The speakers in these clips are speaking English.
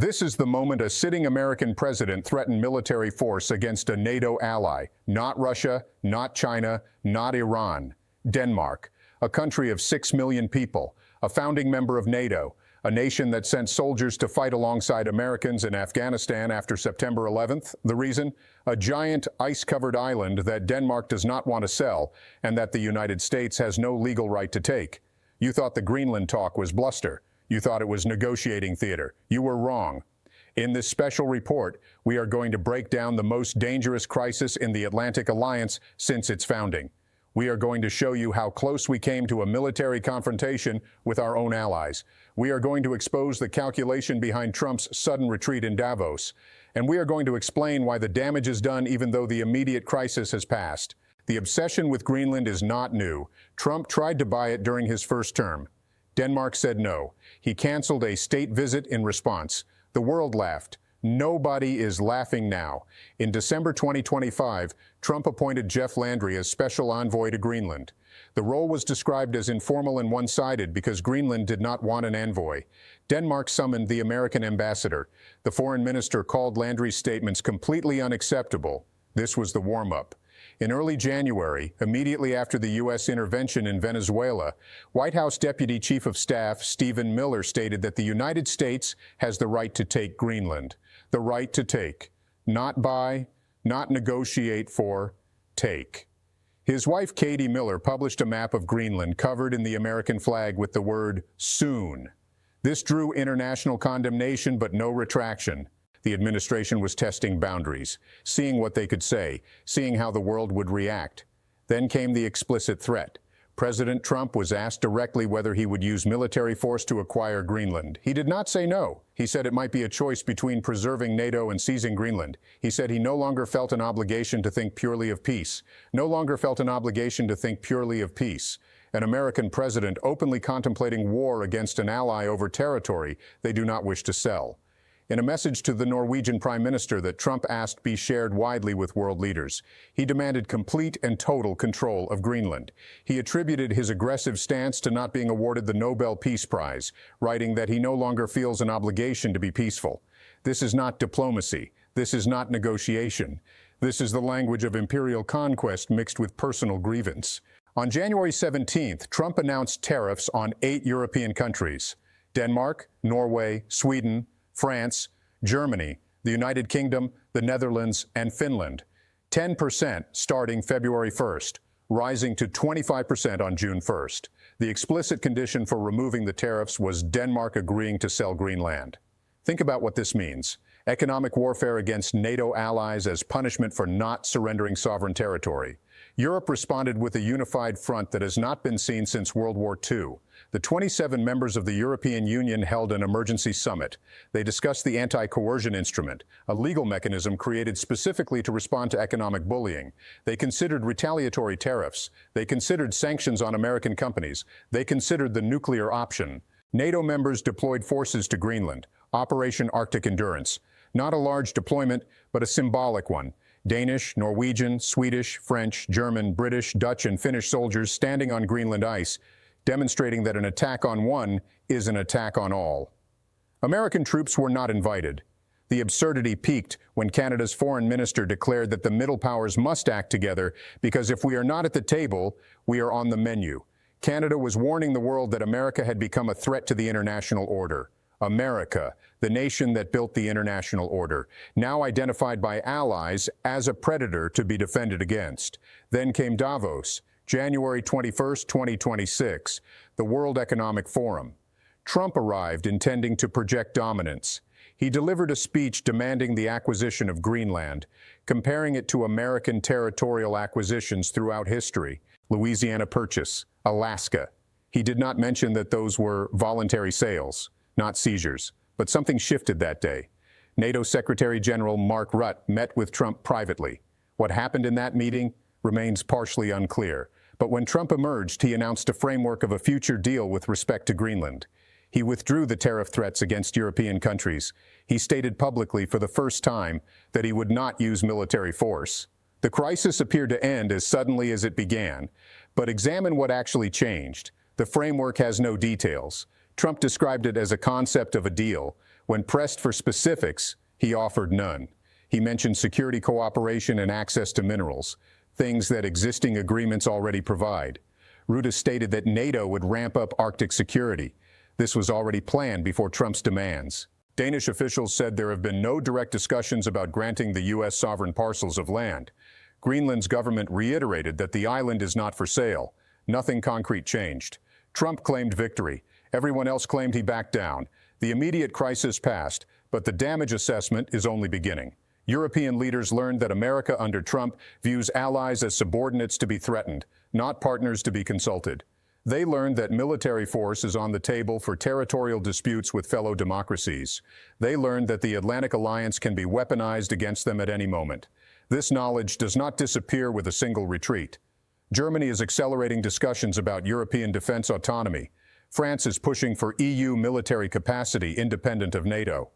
This is the moment a sitting American president threatened military force against a NATO ally, not Russia, not China, not Iran. Denmark, a country of 6 million people, a founding member of NATO, a nation that sent soldiers to fight alongside Americans in Afghanistan after September 11th. The reason? A giant ice-covered island that Denmark does not want to sell and that the United States has no legal right to take. You thought the Greenland talk was bluster. You thought it was negotiating theater. You were wrong. In this special report, we are going to break down the most dangerous crisis in the Atlantic Alliance since its founding. We are going to show you how close we came to a military confrontation with our own allies. We are going to expose the calculation behind Trump's sudden retreat in Davos. And we are going to explain why the damage is done even though the immediate crisis has passed. The obsession with Greenland is not new. Trump tried to buy it during his first term. Denmark said no. He canceled a state visit in response. The world laughed. Nobody is laughing now. In December 2025, Trump appointed Jeff Landry as special envoy to Greenland. The role was described as informal and one-sided because Greenland did not want an envoy. Denmark summoned the American ambassador. The foreign minister called Landry's statements completely unacceptable. This was the warm-up. In early January, immediately after the U.S. intervention in Venezuela, White House Deputy Chief of Staff Stephen Miller stated that the United States has the right to take Greenland. The right to take. Not buy, not negotiate for, take. His wife Katie Miller published a map of Greenland covered in the American flag with the word soon. This drew international condemnation but no retraction. The administration was testing boundaries, seeing what they could say, seeing how the world would react. Then came the explicit threat. President Trump was asked directly whether he would use military force to acquire Greenland. He did not say no. He said it might be a choice between preserving NATO and seizing Greenland. He said he no longer felt an obligation to think purely of peace. No longer felt an obligation to think purely of peace. An American president openly contemplating war against an ally over territory they do not wish to sell. In a message to the Norwegian Prime Minister that Trump asked be shared widely with world leaders, he demanded complete and total control of Greenland. He attributed his aggressive stance to not being awarded the Nobel Peace Prize, writing that he no longer feels an obligation to be peaceful. This is not diplomacy. This is not negotiation. This is the language of imperial conquest mixed with personal grievance. On January 17th, Trump announced tariffs on 8 European countries: Denmark, Norway, Sweden, France, Germany, the United Kingdom, the Netherlands, and Finland. 10% starting February 1st, rising to 25% on June 1st. The explicit condition for removing the tariffs was Denmark agreeing to sell Greenland. Think about what this means. Economic warfare against NATO allies as punishment for not surrendering sovereign territory. Europe responded with a unified front that has not been seen since World War II. The 27 members of the European Union held an emergency summit. They discussed the anti-coercion instrument, a legal mechanism created specifically to respond to economic bullying. They considered retaliatory tariffs. They considered sanctions on American companies. They considered the nuclear option. NATO members deployed forces to Greenland, Operation Arctic Endurance. Not a large deployment, but a symbolic one. Danish, Norwegian, Swedish, French, German, British, Dutch, and Finnish soldiers standing on Greenland ice, demonstrating that an attack on one is an attack on all. American troops were not invited. The absurdity peaked when Canada's foreign minister declared that the middle powers must act together because if we are not at the table, we are on the menu. Canada was warning the world that America had become a threat to the international order. America, the nation that built the international order, now identified by allies as a predator to be defended against. Then came Davos, January 21st, 2026, the World Economic Forum. Trump arrived intending to project dominance. He delivered a speech demanding the acquisition of Greenland, comparing it to American territorial acquisitions throughout history. Louisiana Purchase, Alaska. He did not mention that those were voluntary sales, not seizures, but something shifted that day. NATO Secretary General Mark Rutte met with Trump privately. What happened in that meeting remains partially unclear. But when Trump emerged, he announced a framework of a future deal with respect to Greenland. He withdrew the tariff threats against European countries. He stated publicly for the first time that he would not use military force. The crisis appeared to end as suddenly as it began, but examine what actually changed. The framework has no details. Trump described it as a concept of a deal. When pressed for specifics, he offered none. He mentioned security cooperation and access to minerals, things that existing agreements already provide. Rutte stated that NATO would ramp up Arctic security. This was already planned before Trump's demands. Danish officials said there have been no direct discussions about granting the U.S. sovereign parcels of land. Greenland's government reiterated that the island is not for sale. Nothing concrete changed. Trump claimed victory. Everyone else claimed he backed down. The immediate crisis passed, but the damage assessment is only beginning. European leaders learned that America under Trump views allies as subordinates to be threatened, not partners to be consulted. They learned that military force is on the table for territorial disputes with fellow democracies. They learned that the Atlantic Alliance can be weaponized against them at any moment. This knowledge does not disappear with a single retreat. Germany is accelerating discussions about European defense autonomy. France is pushing for EU military capacity independent of NATO.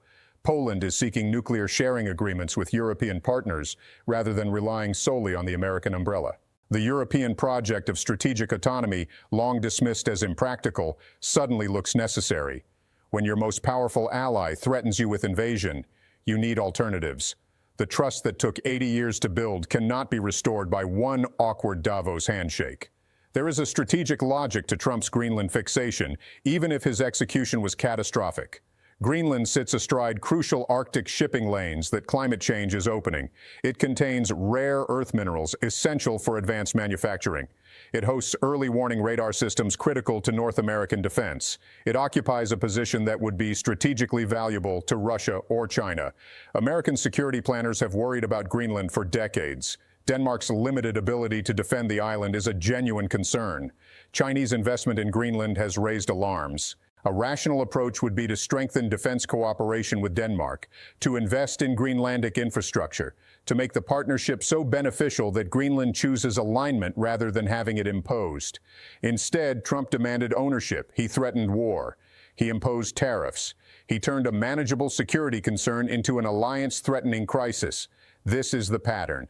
Poland is seeking nuclear sharing agreements with European partners rather than relying solely on the American umbrella. The European project of strategic autonomy, long dismissed as impractical, suddenly looks necessary. When your most powerful ally threatens you with invasion, you need alternatives. The trust that took 80 years to build cannot be restored by one awkward Davos handshake. There is a strategic logic to Trump's Greenland fixation, even if his execution was catastrophic. Greenland sits astride crucial Arctic shipping lanes that climate change is opening. It contains rare earth minerals essential for advanced manufacturing. It hosts early warning radar systems critical to North American defense. It occupies a position that would be strategically valuable to Russia or China. American security planners have worried about Greenland for decades. Denmark's limited ability to defend the island is a genuine concern. Chinese investment in Greenland has raised alarms. A rational approach would be to strengthen defense cooperation with Denmark, to invest in Greenlandic infrastructure, to make the partnership so beneficial that Greenland chooses alignment rather than having it imposed. Instead, Trump demanded ownership. He threatened war. He imposed tariffs. He turned a manageable security concern into an alliance-threatening crisis. This is the pattern.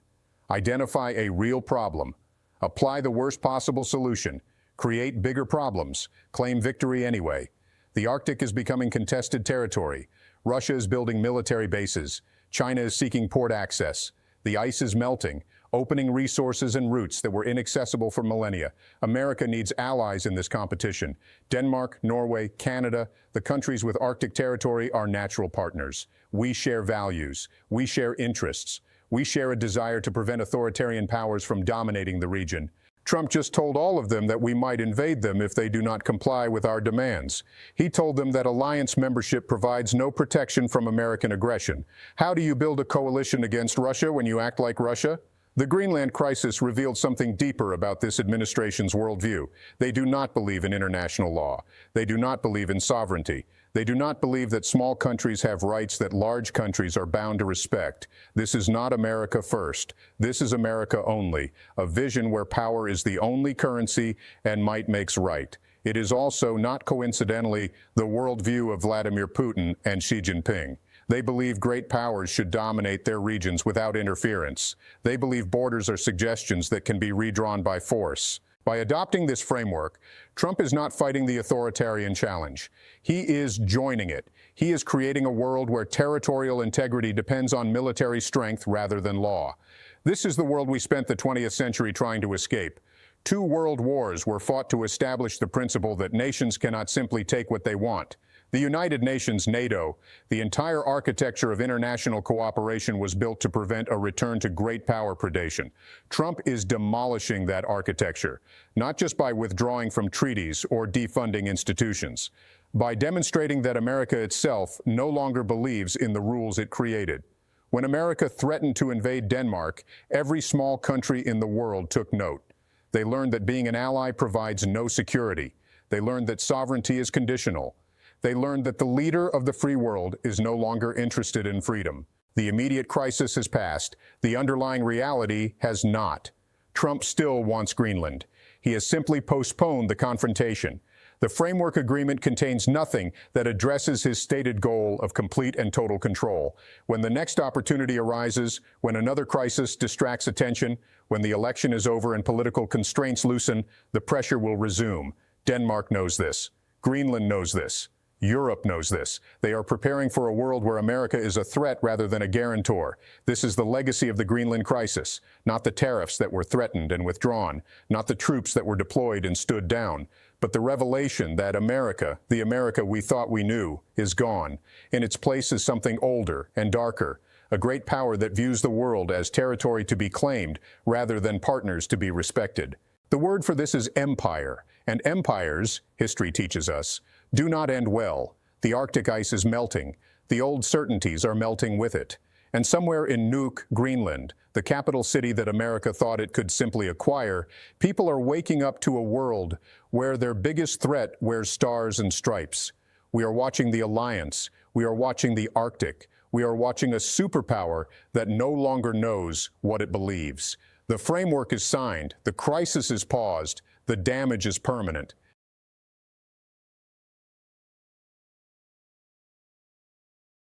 Identify a real problem. Apply the worst possible solution. Create bigger problems. Claim victory anyway. The Arctic is becoming contested territory. Russia is building military bases. China is seeking port access. The ice is melting, opening resources and routes that were inaccessible for millennia. America needs allies in this competition. Denmark, Norway, Canada, the countries with Arctic territory are natural partners. We share values. We share interests. We share a desire to prevent authoritarian powers from dominating the region. Trump just told all of them that we might invade them if they do not comply with our demands. He told them that alliance membership provides no protection from American aggression. How do you build a coalition against Russia when you act like Russia? The Greenland crisis revealed something deeper about this administration's worldview. They do not believe in international law. They do not believe in sovereignty. They do not believe that small countries have rights that large countries are bound to respect. This is not America first. This is America only, a vision where power is the only currency and might makes right. It is also, not coincidentally, the worldview of Vladimir Putin and Xi Jinping. They believe great powers should dominate their regions without interference. They believe borders are suggestions that can be redrawn by force. By adopting this framework, Trump is not fighting the authoritarian challenge. He is joining it. He is creating a world where territorial integrity depends on military strength rather than law. This is the world we spent the 20th century trying to escape. 2 world wars were fought to establish the principle that nations cannot simply take what they want. The United Nations, NATO, the entire architecture of international cooperation was built to prevent a return to great power predation. Trump is demolishing that architecture, not just by withdrawing from treaties or defunding institutions, by demonstrating that America itself no longer believes in the rules it created. When America threatened to invade Denmark, every small country in the world took note. They learned that being an ally provides no security. They learned that sovereignty is conditional. They learned that the leader of the free world is no longer interested in freedom. The immediate crisis has passed. The underlying reality has not. Trump still wants Greenland. He has simply postponed the confrontation. The framework agreement contains nothing that addresses his stated goal of complete and total control. When the next opportunity arises, when another crisis distracts attention, when the election is over and political constraints loosen, the pressure will resume. Denmark knows this. Greenland knows this. Europe knows this. They are preparing for a world where America is a threat rather than a guarantor. This is the legacy of the Greenland crisis, not the tariffs that were threatened and withdrawn, not the troops that were deployed and stood down, but the revelation that America, the America we thought we knew, is gone. In its place is something older and darker, a great power that views the world as territory to be claimed rather than partners to be respected. The word for this is empire, and empires, history teaches us, do not end well. The Arctic ice is melting. The old certainties are melting with it. And somewhere in Nuuk, Greenland, the capital city that America thought it could simply acquire, people are waking up to a world where their biggest threat wears stars and stripes. We are watching the alliance. We are watching the Arctic. We are watching a superpower that no longer knows what it believes. The framework is signed. The crisis is paused. The damage is permanent.